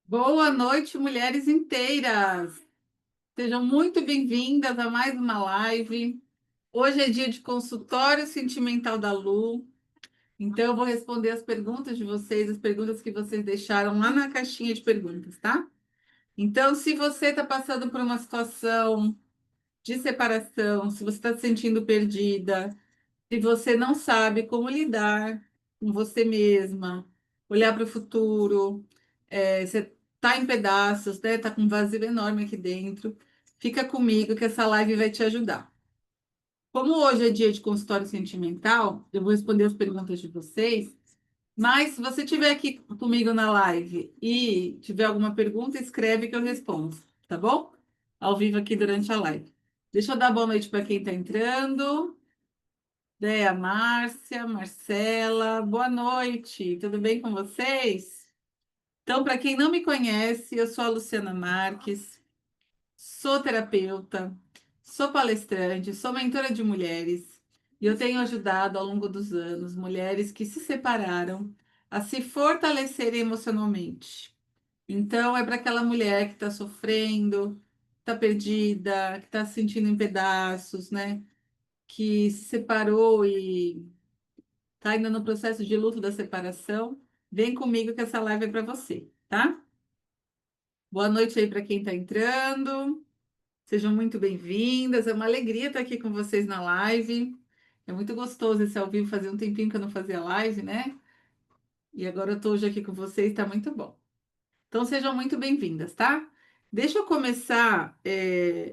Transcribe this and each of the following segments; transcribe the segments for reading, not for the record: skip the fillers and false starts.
Boa noite, mulheres inteiras. Sejam muito bem-vindas a mais uma live. Hoje é dia de consultório sentimental da Lu. Então, eu vou responder as perguntas de vocês, as perguntas que vocês deixaram lá na caixinha de perguntas, tá? Então, se você está passando por uma situação de separação, se você está se sentindo perdida, se você não sabe como lidar com você mesma, olhar para o futuro, você está em pedaços, né? Está com um vazio enorme aqui dentro. Fica comigo que essa live vai te ajudar. Como hoje é dia de consultório sentimental, eu vou responder as perguntas de vocês. Mas se você estiver aqui comigo na live e tiver alguma pergunta, escreve que eu respondo, tá bom? Ao vivo aqui durante a live. Deixa eu dar boa noite para quem está entrando. Déia, Márcia, Marcela, boa noite, tudo bem com vocês? Então, para quem não me conhece, eu sou a Luciana Marques, sou terapeuta, sou palestrante, sou mentora de mulheres e eu tenho ajudado ao longo dos anos mulheres que se separaram a se fortalecerem emocionalmente. Então, é para aquela mulher que está sofrendo, está perdida, que está se sentindo em pedaços, né? Que se separou e tá ainda no processo de luto da separação, vem comigo que essa live é para você, tá? Boa noite aí para quem está entrando. Sejam muito bem-vindas. É uma alegria estar aqui com vocês na live. É muito gostoso esse ao vivo, fazia um tempinho que eu não fazia live, né? E agora eu estou hoje aqui com vocês, está muito bom. Então sejam muito bem-vindas, tá? Deixa eu começar.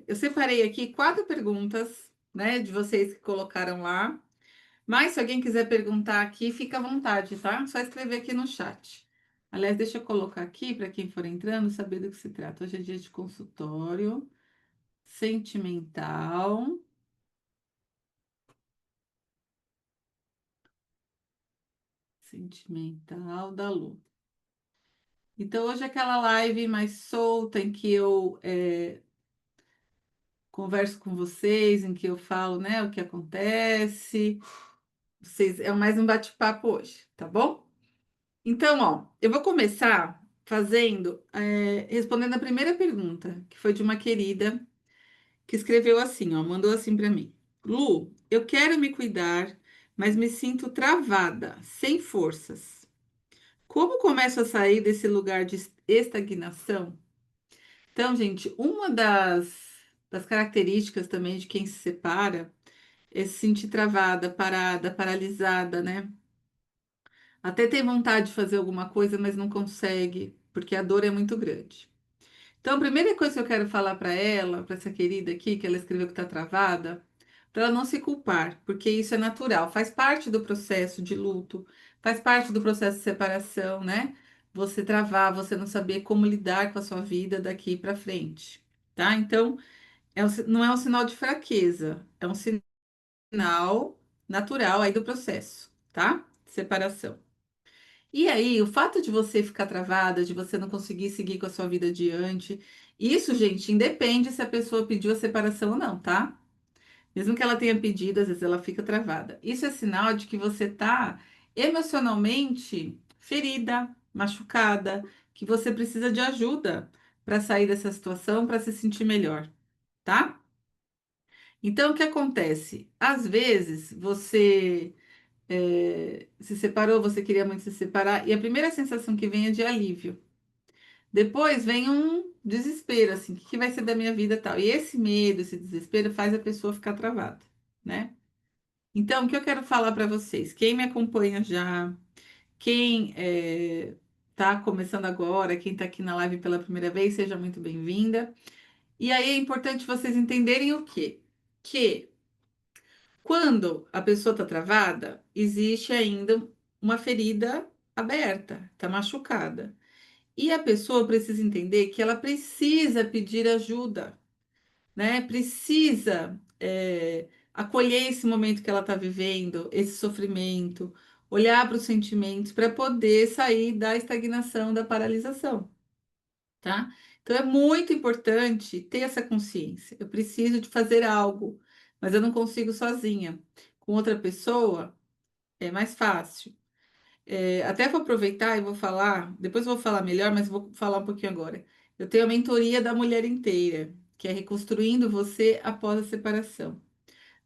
Eu separei aqui 4 perguntas, né, de vocês que colocaram lá. Mas se alguém quiser perguntar aqui, fica à vontade, tá? Só escrever aqui no chat. Aliás, deixa eu colocar aqui para quem for entrando saber do que se trata. Hoje é dia de consultório sentimental, sentimental da Lu. Então, hoje é aquela live mais solta em que eu converso com vocês, em que eu falo, né, o que acontece. Vocês, é mais um bate-papo hoje, tá bom? Então, ó, eu vou começar respondendo a primeira pergunta, que foi de uma querida que escreveu assim, ó, mandou assim para mim: Lu, eu quero me cuidar, mas me sinto travada, sem forças. Como começo a sair desse lugar de estagnação? Então, gente, uma das características também de quem se separa é se sentir travada, parada, paralisada, né? Até tem vontade de fazer alguma coisa, mas não consegue, porque a dor é muito grande. Então, a primeira coisa que eu quero falar para ela, para essa querida aqui, que ela escreveu que está travada, para ela não se culpar, porque isso é natural, faz parte do processo de luto, faz parte do processo de separação, né? Você travar, você não saber como lidar com a sua vida daqui para frente, tá? Então, não é um sinal de fraqueza, é um sinal natural aí do processo, tá? Separação. E aí, o fato de você ficar travada, de você não conseguir seguir com a sua vida adiante, isso, gente, independe se a pessoa pediu a separação ou não, tá? Mesmo que ela tenha pedido, às vezes ela fica travada. Isso é sinal de que você tá emocionalmente ferida, machucada, que você precisa de ajuda para sair dessa situação, para se sentir melhor, tá? Então, o que acontece? Às vezes, você se separou, você queria muito se separar, e a primeira sensação que vem é de alívio. Depois vem um desespero, assim, o que que vai ser da minha vida e tal. E esse medo, esse desespero faz a pessoa ficar travada, né? Então, o que eu quero falar para vocês? Quem me acompanha já, quem tá começando agora, quem está aqui na live pela primeira vez, seja muito bem-vinda. E aí é importante vocês entenderem o quê? Que quando a pessoa está travada, existe ainda uma ferida aberta, está machucada. E a pessoa precisa entender que ela precisa pedir ajuda, né? Precisa acolher esse momento que ela está vivendo, esse sofrimento, olhar para os sentimentos para poder sair da estagnação, da paralisação, tá? Então é muito importante ter essa consciência. Eu preciso de fazer algo, mas eu não consigo sozinha. Com outra pessoa, É mais fácil. Até vou aproveitar e vou falar, depois eu vou falar melhor, mas vou falar um pouquinho agora. Eu tenho a mentoria da mulher inteira, que é reconstruindo você após a separação.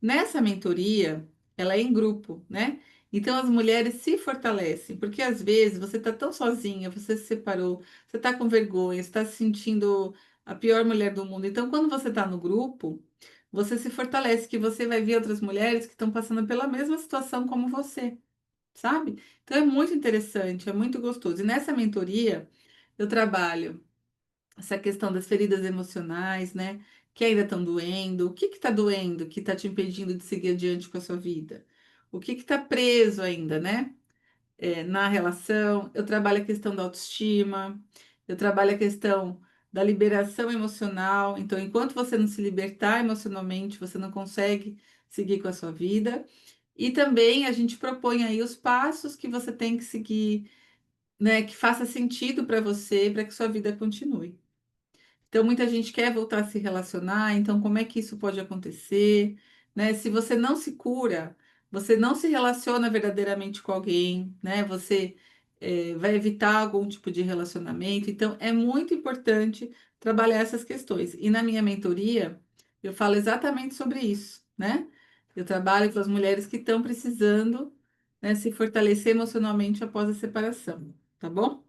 Nessa mentoria, ela é em grupo, né? Então as mulheres se fortalecem, porque às vezes você está tão sozinha, você se separou, você está com vergonha, você está se sentindo a pior mulher do mundo. Então, quando você está no grupo, você se fortalece, que você vai ver outras mulheres que estão passando pela mesma situação como você, sabe? Então é muito interessante, é muito gostoso. E nessa mentoria, eu trabalho essa questão das feridas emocionais, né? Que ainda estão doendo. O que está doendo que está te impedindo de seguir adiante com a sua vida? O que está preso ainda, né? Na relação. Eu trabalho a questão da autoestima, eu trabalho a questão da liberação emocional. Então, enquanto você não se libertar emocionalmente, você não consegue seguir com a sua vida. E também a gente propõe aí os passos que você tem que seguir, né? Que faça sentido para você, para que sua vida continue. Então, muita gente quer voltar a se relacionar, então como é que isso pode acontecer, né? Se você não se cura, você não se relaciona verdadeiramente com alguém, né? Você vai evitar algum tipo de relacionamento. Então, é muito importante trabalhar essas questões. E na minha mentoria, eu falo exatamente sobre isso, né? Eu trabalho com as mulheres que estão precisando, né, se fortalecer emocionalmente após a separação, tá bom?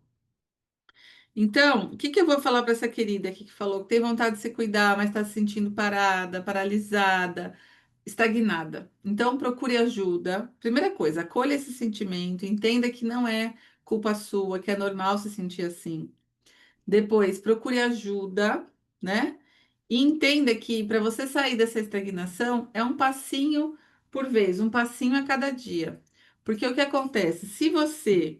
Então, o que que eu vou falar para essa querida aqui que falou que tem vontade de se cuidar, mas está se sentindo parada, paralisada, estagnada? Então, procure ajuda. Primeira coisa, acolha esse sentimento, entenda que não é culpa sua, que é normal se sentir assim. Depois, procure ajuda, né? E entenda que para você sair dessa estagnação é um passinho por vez, um passinho a cada dia. Porque o que acontece? Se você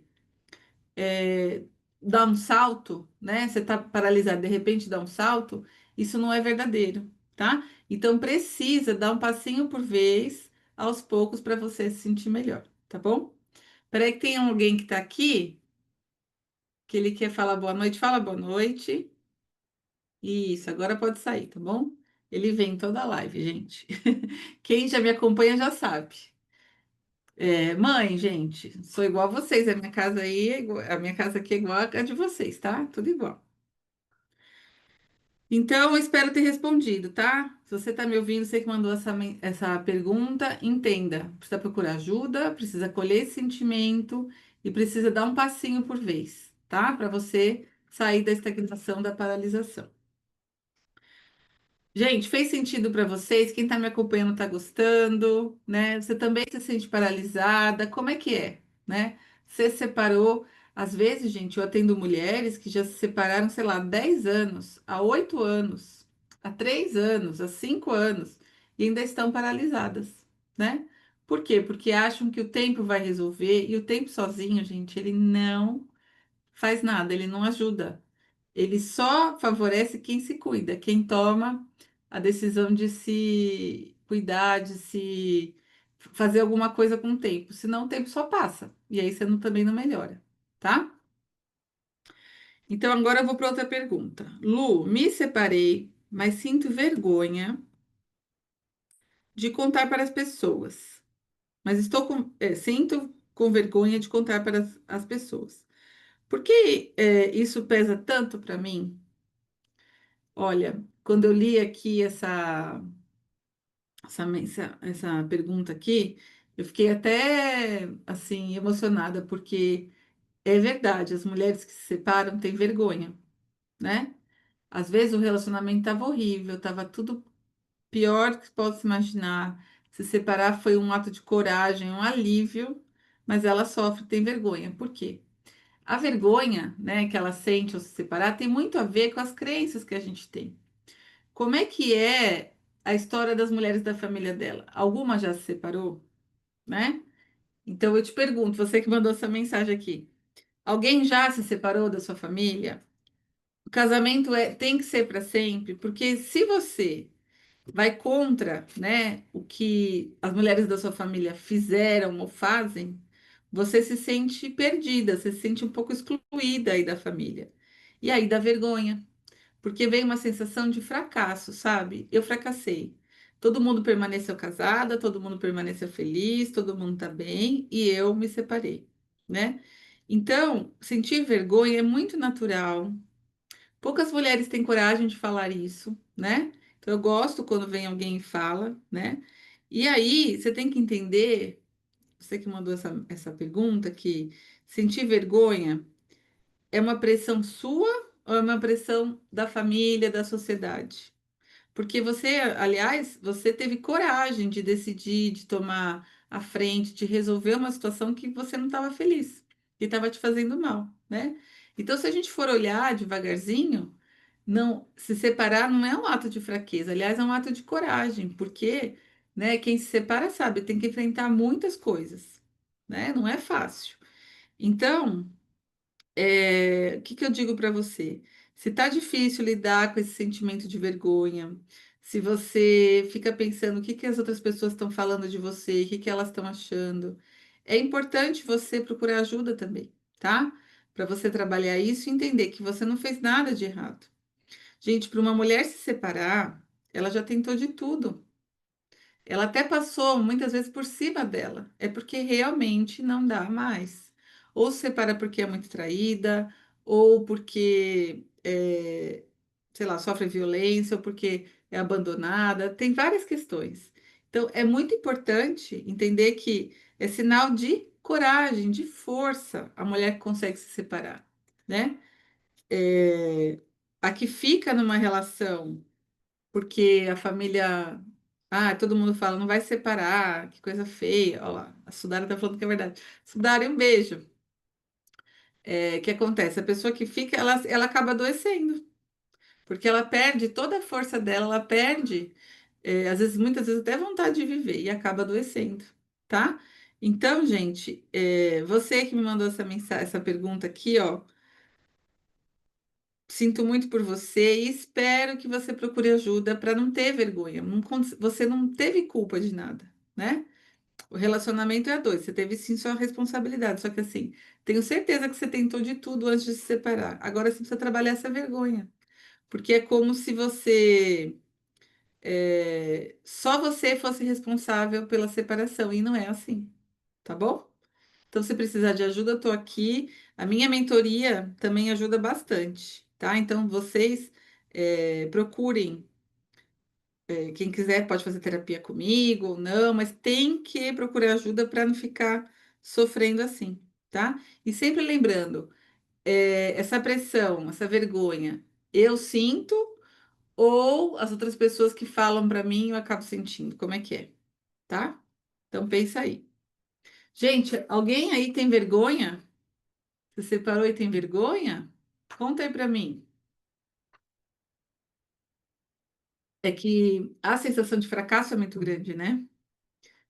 é, dá um salto, né? Você tá paralisado, de repente dá um salto, isso não é verdadeiro, tá? Então precisa dar um passinho por vez, aos poucos, para você se sentir melhor, tá bom? Peraí que tem alguém que tá aqui, que ele quer falar boa noite, fala boa noite. Isso, agora pode sair, tá bom? Ele vem em toda a live, gente. Quem já me acompanha já sabe. Mãe, gente, sou igual a vocês. A minha casa aí, a minha casa aqui é igual a de vocês, tá? Tudo igual. Então, eu espero ter respondido, tá? Se você está me ouvindo, você que mandou essa pergunta, entenda. Precisa procurar ajuda, precisa colher esse sentimento e precisa dar um passinho por vez, tá? Para você sair da estagnação, da paralisação. Gente, fez sentido para vocês? Quem está me acompanhando está gostando, né? Você também se sente paralisada? Como é, né? Você se separou? Às vezes, gente, eu atendo mulheres que já se separaram, sei lá, há 10 anos, há 8 anos, há 3 anos, há 5 anos, e ainda estão paralisadas, né? Por quê? Porque acham que o tempo vai resolver, e o tempo sozinho, gente, ele não faz nada, ele não ajuda. Ele só favorece quem se cuida, quem toma a decisão de se cuidar, de se fazer alguma coisa com o tempo. Senão o tempo só passa. E aí você também não melhora, tá? Então agora eu vou para outra pergunta. Lu, me separei, mas sinto vergonha de contar para as pessoas. Mas sinto com vergonha de contar para as pessoas. Por que isso pesa tanto para mim? Olha, quando eu li aqui essa pergunta aqui, eu fiquei até assim emocionada, porque é verdade, as mulheres que se separam têm vergonha, né? Às vezes o relacionamento estava horrível, estava tudo pior que possa se imaginar. Se separar foi um ato de coragem, um alívio, mas ela sofre, tem vergonha. Por quê? A vergonha, né, que ela sente ao se separar tem muito a ver com as crenças que a gente tem. Como é que é a história das mulheres da família dela? Alguma já se separou, né? Então eu te pergunto, você que mandou essa mensagem aqui, alguém já se separou da sua família? O casamento tem que ser para sempre, porque se você vai contra, né, o que as mulheres da sua família fizeram ou fazem, você se sente perdida, você se sente um pouco excluída aí da família. E aí dá vergonha, porque vem uma sensação de fracasso, sabe? Eu fracassei. todo mundo permaneceu casada, todo mundo permaneceu feliz, todo mundo tá bem e eu me separei, né? Então, sentir vergonha é muito natural. Poucas mulheres têm coragem de falar isso, né? Então, eu gosto quando vem alguém e fala, né? E aí, você tem que entender, você que mandou essa pergunta, que sentir vergonha é uma pressão sua ou é uma pressão da família, da sociedade? Porque você, aliás, você teve coragem de decidir, de tomar a frente, de resolver uma situação que você não estava feliz, que estava te fazendo mal, né? Então, se a gente for olhar devagarzinho, não se separar não é um ato de fraqueza, aliás, é um ato de coragem, porque, né, quem se separa sabe, tem que enfrentar muitas coisas, né? Não é fácil. Então, o que que eu digo para você? Se tá difícil lidar com esse sentimento de vergonha, se você fica pensando o que que as outras pessoas estão falando de você, o que que elas estão achando, é importante você procurar ajuda também, tá? Para você trabalhar isso e entender que você não fez nada de errado. Gente, para uma mulher se separar, ela já tentou de tudo. Ela até passou muitas vezes por cima dela. É porque realmente não dá mais. Ou se separa porque é muito traída, ou porque, sei lá, sofre violência, ou porque é abandonada. Tem várias questões. Então, é muito importante entender que é sinal de coragem, de força, a mulher que consegue se separar, né? É, a que fica numa relação porque a família. Ah, todo mundo fala, não vai separar, que coisa feia. Olha lá, a Sudara tá falando que é verdade. Sudara, um beijo. O que acontece? A pessoa que fica, ela acaba adoecendo, porque ela perde toda a força dela, ela perde, às vezes, muitas vezes, até vontade de viver e acaba adoecendo, tá? Então, gente, você que me mandou essa mensagem, essa pergunta aqui, ó. Sinto muito por você e espero que você procure ajuda para não ter vergonha. Você não teve culpa de nada, né? O relacionamento é a dois, você teve sim sua responsabilidade. Só que assim, tenho certeza que você tentou de tudo antes de se separar. Agora você precisa trabalhar essa vergonha, porque é como se só você fosse responsável pela separação e não é assim, tá bom? Então, se precisar de ajuda, eu estou aqui. A minha mentoria também ajuda bastante, tá? Então, vocês procurem. Quem quiser pode fazer terapia comigo ou não, mas tem que procurar ajuda para não ficar sofrendo assim, tá? E sempre lembrando, essa pressão, essa vergonha, eu sinto ou as outras pessoas que falam para mim eu acabo sentindo. Como é que é, tá? Então, pensa aí. Gente, alguém aí tem vergonha? Você separou e tem vergonha? Conta aí pra mim. É que a sensação de fracasso é muito grande, né?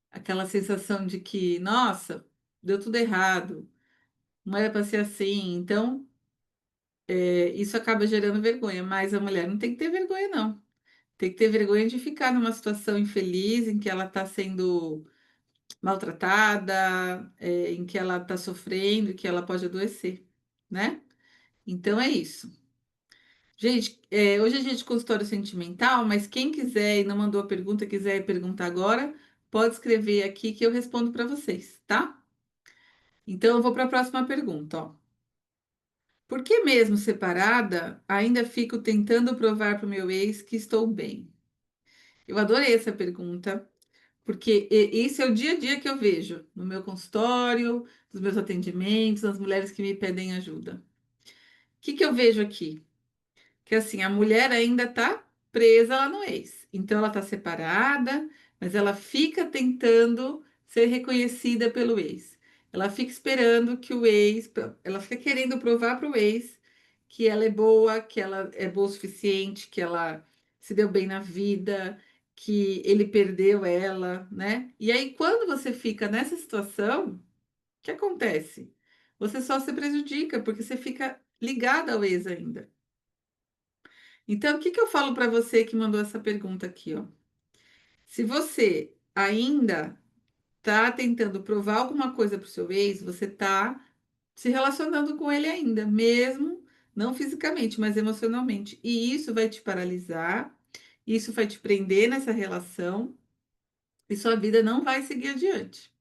Aquela sensação de que, nossa, deu tudo errado, não era para ser assim. Então, isso acaba gerando vergonha. Mas a mulher não tem que ter vergonha, não. Tem que ter vergonha de ficar numa situação infeliz em que ela está sendo maltratada, em que ela está sofrendo, que ela pode adoecer, né? Então é isso. Gente, hoje a gente consultório sentimental, mas quem quiser e não mandou a pergunta, quiser perguntar agora, pode escrever aqui que eu respondo para vocês, tá? Então eu vou para a próxima pergunta, ó. Por que mesmo separada, ainda fico tentando provar para o meu ex que estou bem? Eu adorei essa pergunta, porque esse é o dia a dia que eu vejo no meu consultório, nos meus atendimentos, nas mulheres que me pedem ajuda. O que que eu vejo aqui? Que assim, a mulher ainda está presa lá no ex. Então ela está separada, mas ela fica tentando ser reconhecida pelo ex. Ela fica esperando que o ex, ela fica querendo provar para o ex que ela é boa, que ela é boa o suficiente, que ela se deu bem na vida, que ele perdeu ela, né? E aí, quando você fica nessa situação, o que acontece? Você só se prejudica, porque você fica ligada ao ex ainda. Então, o que que eu falo para você que mandou essa pergunta aqui, ó? Se você ainda está tentando provar alguma coisa para o seu ex, você está se relacionando com ele ainda, mesmo não fisicamente, mas emocionalmente. E isso vai te paralisar, Isso vai te prender nessa relação e sua vida não vai seguir adiante.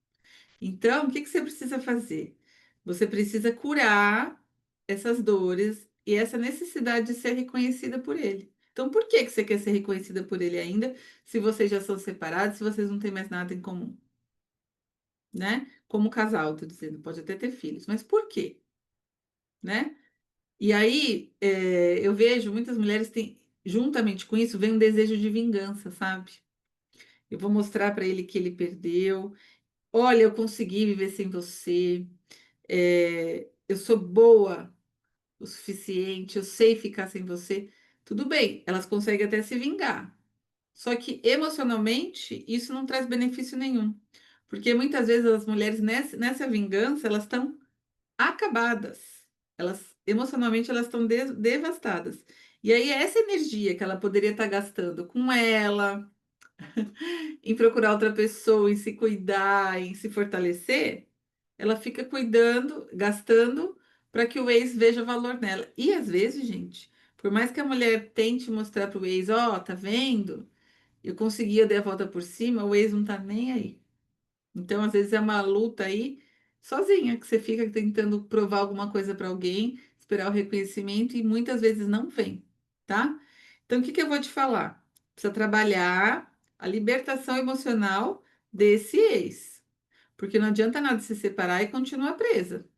Então, o que que você precisa fazer? Você precisa curar essas dores e essa necessidade de ser reconhecida por ele. Então, por que que você quer ser reconhecida por ele ainda, se vocês já são separados, se vocês não têm mais nada em comum, né? Como casal, tô dizendo, pode até ter filhos, mas por quê, né? E aí, eu vejo muitas mulheres têm, juntamente com isso, vem um desejo de vingança, sabe? Eu vou mostrar para ele que ele perdeu. Olha, eu consegui viver sem você. Eu sou boa o suficiente, eu sei ficar sem você. Tudo bem, elas conseguem até se vingar. Só que emocionalmente, isso não traz benefício nenhum. Porque muitas vezes as mulheres nessa vingança, elas estão acabadas. Elas emocionalmente elas estão devastadas. E aí essa energia que ela poderia estar gastando com ela, em procurar outra pessoa, em se cuidar, em se fortalecer, ela fica cuidando, gastando para que o ex veja valor nela. E às vezes, gente, por mais que a mulher tente mostrar para o ex, ó, tá vendo? Eu consegui, eu dei a volta por cima, o ex não tá nem aí. Então, às vezes é uma luta aí sozinha, que você fica tentando provar alguma coisa para alguém, esperar o reconhecimento e muitas vezes não vem, tá? Então, o que que eu vou te falar? Precisa trabalhar a libertação emocional desse ex, porque não adianta nada se separar e continuar presa,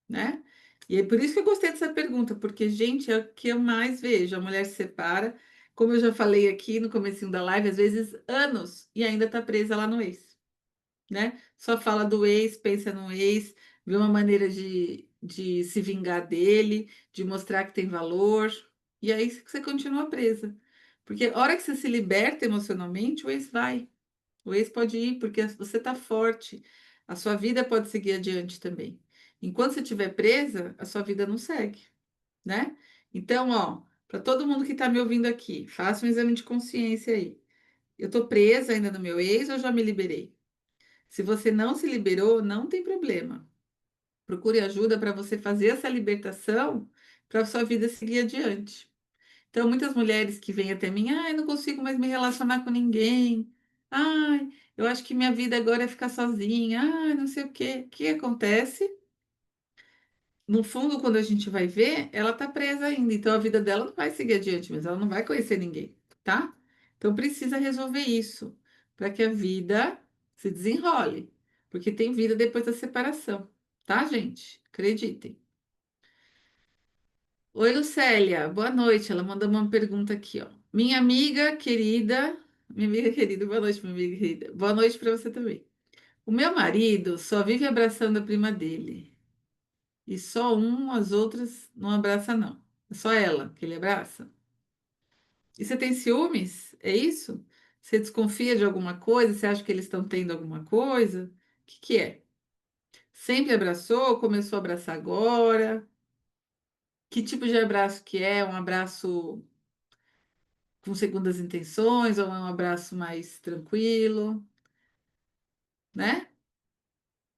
né? E é por isso que eu gostei dessa pergunta, porque, gente, é o que eu mais vejo. A mulher se separa, como eu já falei aqui no comecinho da live, às vezes anos e ainda tá presa lá no ex, né? Só fala do ex, pensa no ex, vê uma maneira de se vingar dele, de mostrar que tem valor, e aí você continua presa. Porque a hora que você se liberta emocionalmente, o ex vai. O ex pode ir, porque você está forte. A sua vida pode seguir adiante também. Enquanto você estiver presa, a sua vida não segue, né? Então, ó, para todo mundo que está me ouvindo aqui, faça um exame de consciência aí. Eu estou presa ainda no meu ex ou já me liberei? Se você não se liberou, não tem problema. Procure ajuda para você fazer essa libertação para a sua vida seguir adiante. Então, muitas mulheres que vêm até mim, ai, não consigo mais me relacionar com ninguém. Ai, eu acho que minha vida agora é ficar sozinha. Ai, não sei o quê. O que acontece? No fundo, quando a gente vai ver, ela tá presa ainda. Então, a vida dela não vai seguir adiante, mas ela não vai conhecer ninguém, tá? Então, precisa resolver isso para que a vida se desenrole. Porque tem vida depois da separação, tá, gente? Acreditem. Oi, Lucélia, boa noite. Ela mandou uma pergunta aqui, ó. Minha amiga querida, boa noite, minha amiga querida. Boa noite para você também. O meu marido só vive abraçando a prima dele. E só as outras não abraça, não. É só ela que ele abraça. E você tem ciúmes? É isso? Você desconfia de alguma coisa? Você acha que eles estão tendo alguma coisa? O que que é? Sempre abraçou? Começou a abraçar agora? Que tipo de abraço que é? Um abraço com segundas intenções ou é um abraço mais tranquilo, né?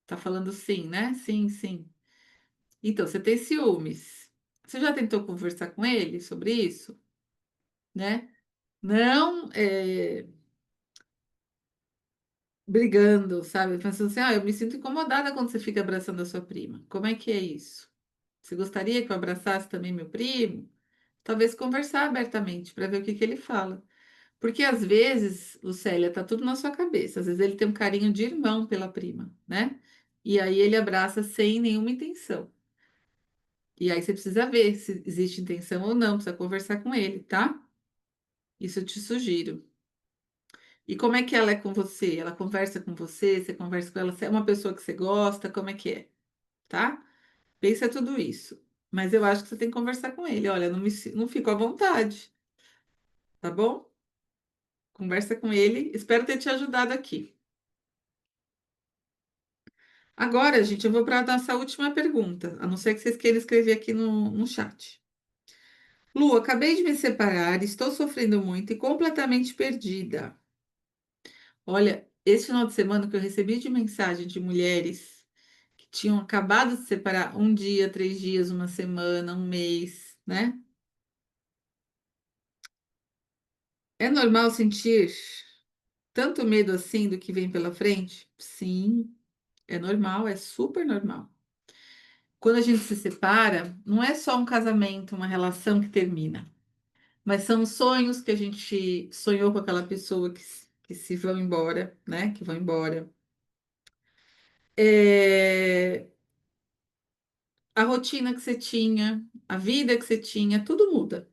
Tá falando sim, né? Sim, sim. Então, você tem ciúmes. Você já tentou conversar com ele sobre isso, né? Não brigando, sabe? Pensando assim, ah, eu me sinto incomodada quando você fica abraçando a sua prima. Como é que é isso? Você gostaria que eu abraçasse também meu primo? Talvez conversar abertamente para ver o que que ele fala. Porque às vezes, Lucélia, tá tudo na sua cabeça. Às vezes ele tem um carinho de irmão pela prima, né? E aí ele abraça sem nenhuma intenção. E aí você precisa ver se existe intenção ou não, precisa conversar com ele, tá? Isso eu te sugiro. E como é que ela é com você? Ela conversa com você? Você conversa com ela? Você é uma pessoa que você gosta? Como é que é? Tá? Pensa tudo isso. Mas eu acho que você tem que conversar com ele. Olha, não fico à vontade, tá bom? Conversa com ele. Espero ter te ajudado aqui. Agora, gente, eu vou para a nossa última pergunta, a não ser que vocês queiram escrever aqui no chat. Lu, acabei de me separar, estou sofrendo muito e completamente perdida. Olha, esse final de semana que eu recebi de mensagem de mulheres que tinham acabado de se separar um dia, 3 dias, uma semana, um mês, né? É normal sentir tanto medo assim do que vem pela frente? Sim, é normal, é super normal. Quando a gente se separa, não é só um casamento, uma relação que termina, mas são sonhos que a gente sonhou com aquela pessoa que se vão embora, né? Que vão embora. É, a rotina que você tinha, a vida que você tinha, tudo muda,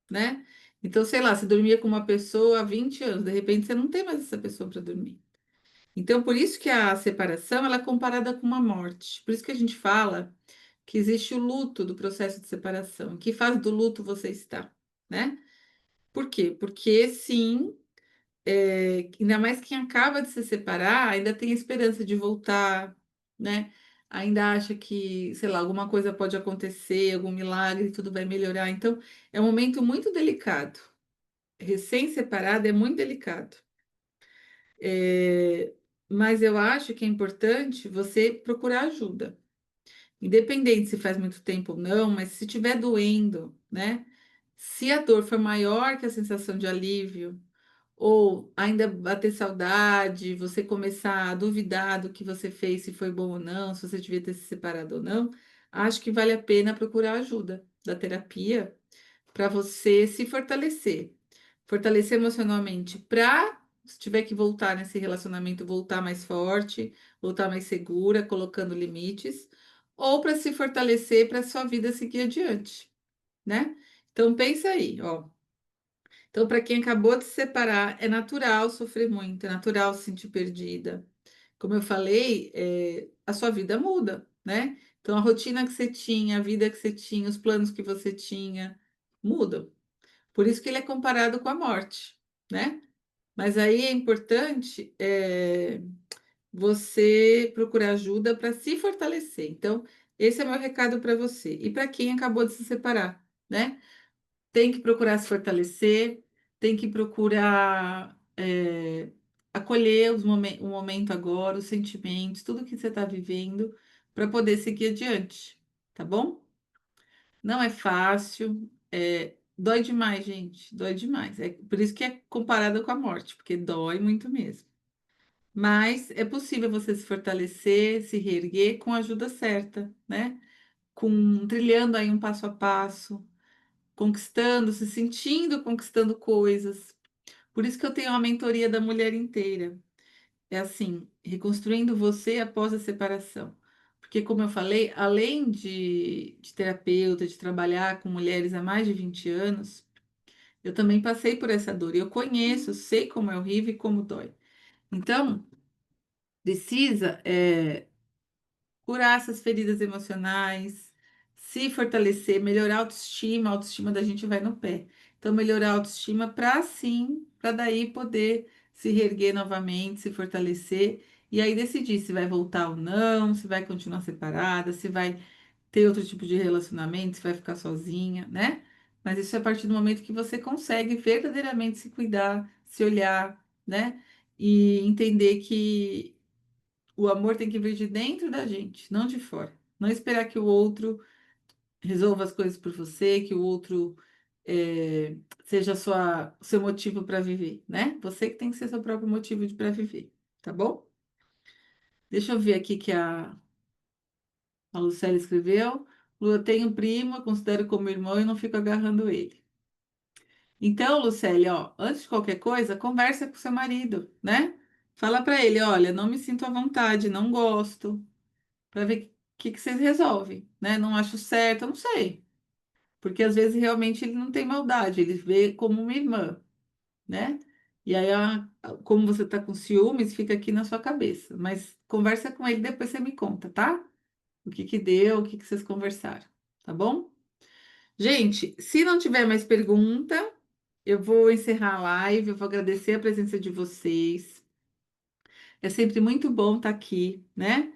né? Então, sei lá, você dormia com uma pessoa há 20 anos, de repente você não tem mais essa pessoa para dormir. Então, por isso que a separação ela é comparada com uma morte. Por isso que a gente fala que existe o luto do processo de separação. Em que fase do luto você está, né? Por quê? Porque sim, ainda mais quem acaba de se separar, ainda tem esperança de voltar, né? Ainda acha que, sei lá, alguma coisa pode acontecer, algum milagre, tudo vai melhorar. Então, é um momento muito delicado. Recém-separado é muito delicado. É, mas eu acho que é importante você procurar ajuda. Independente se faz muito tempo ou não, mas se estiver doendo, né? Se a dor for maior que a sensação de alívio, ou ainda bater saudade, você começar a duvidar do que você fez, se foi bom ou não, se você devia ter se separado ou não, acho que vale a pena procurar ajuda da terapia para você se fortalecer. Fortalecer emocionalmente para, se tiver que voltar nesse relacionamento, voltar mais forte, voltar mais segura, colocando limites, ou para se fortalecer para sua vida seguir adiante, né? Então pensa aí, ó. Então, para quem acabou de se separar, é natural sofrer muito, é natural se sentir perdida. Como eu falei, a sua vida muda, né? Então, a rotina que você tinha, a vida que você tinha, os planos que você tinha, mudam. Por isso que ele é comparado com a morte, né? Mas aí é importante você procurar ajuda para se fortalecer. Então, esse é meu recado para você. E para quem acabou de se separar, né? Tem que procurar se fortalecer, tem que procurar acolher o momento agora, os sentimentos, tudo que você está vivendo, para poder seguir adiante, tá bom? Não é fácil, dói demais, gente, dói demais. É por isso que é comparado com a morte, porque dói muito mesmo. Mas é possível você se fortalecer, se reerguer com a ajuda certa, né? Com trilhando aí um passo a passo, conquistando, se sentindo conquistando coisas. Por isso que eu tenho a mentoria da mulher inteira. É assim, reconstruindo você após a separação. Porque, como eu falei, além de terapeuta, de trabalhar com mulheres há mais de 20 anos, eu também passei por essa dor. E eu conheço, eu sei como é horrível e como dói. Então, precisa curar essas feridas emocionais, se fortalecer, melhorar a autoestima da gente vai no pé. Então, melhorar a autoestima para sim, para daí poder se reerguer novamente, se fortalecer e aí decidir se vai voltar ou não, se vai continuar separada, se vai ter outro tipo de relacionamento, se vai ficar sozinha, né? Mas isso é a partir do momento que você consegue verdadeiramente se cuidar, se olhar, né? E entender que o amor tem que vir de dentro da gente, não de fora. Não esperar que o outro resolva as coisas por você, que o outro seja seu motivo para viver, né? Você que tem que ser seu próprio motivo para viver, tá bom? Deixa eu ver aqui que a Lucélia escreveu. Lu, eu tenho um primo, eu considero como irmão e não fico agarrando ele. Então, Lucélia, ó, antes de qualquer coisa, conversa com seu marido, né? Fala para ele, olha, não me sinto à vontade, não gosto. Para ver o que vocês resolvem, né? Não acho certo, eu não sei. Porque às vezes realmente ele não tem maldade, ele vê como uma irmã, né? E aí, como você tá com ciúmes, fica aqui na sua cabeça. Mas conversa com ele, depois você me conta, tá? O que que deu, o que que vocês conversaram, tá bom? Gente, se não tiver mais pergunta, eu vou encerrar a live, eu vou agradecer a presença de vocês. É sempre muito bom estar aqui, né?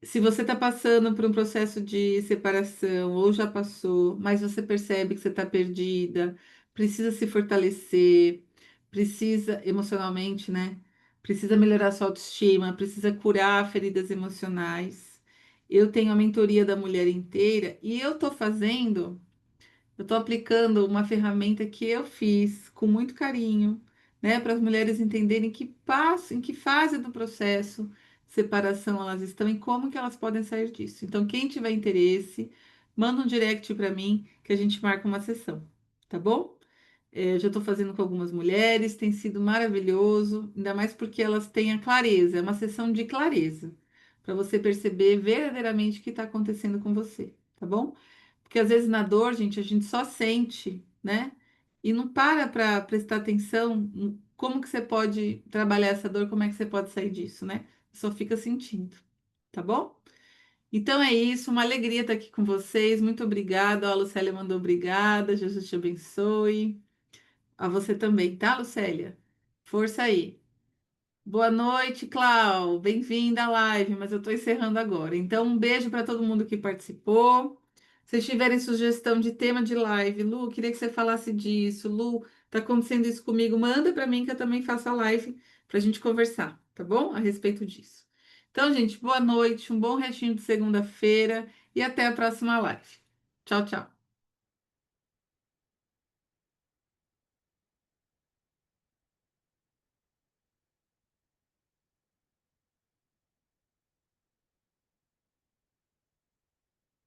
Se você está passando por um processo de separação ou já passou, mas você percebe que você está perdida, precisa se fortalecer, precisa emocionalmente, né? Precisa melhorar sua autoestima, precisa curar feridas emocionais. Eu tenho a mentoria da mulher inteira e eu estou aplicando uma ferramenta que eu fiz com muito carinho né? Para as mulheres entenderem que passo, em que fase do processo de separação elas estão e como que elas podem sair disso. Então, quem tiver interesse, manda um direct para mim que a gente marca uma sessão, tá bom? Eu já estou fazendo com algumas mulheres, tem sido maravilhoso, ainda mais porque elas têm a clareza, é uma sessão de clareza, para você perceber verdadeiramente o que está acontecendo com você, tá bom? Porque às vezes na dor, gente, a gente só sente, né? E não para prestar atenção em como que você pode trabalhar essa dor, como é que você pode sair disso, né? Só fica sentindo, tá bom? Então é isso, uma alegria estar aqui com vocês. Muito obrigada. Ó, a Lucélia mandou obrigada. Jesus te abençoe. A você também, tá, Lucélia? Força aí. Boa noite, Clau. Bem-vinda à live, mas eu estou encerrando agora. Então, um beijo para todo mundo que participou. Se tiverem sugestão de tema de live, Lu, queria que você falasse disso. Lu, tá acontecendo isso comigo? Manda para mim que eu também faço a live para a gente conversar, tá bom? A respeito disso. Então, gente, boa noite, um bom restinho de segunda-feira e até a próxima live. Tchau, tchau.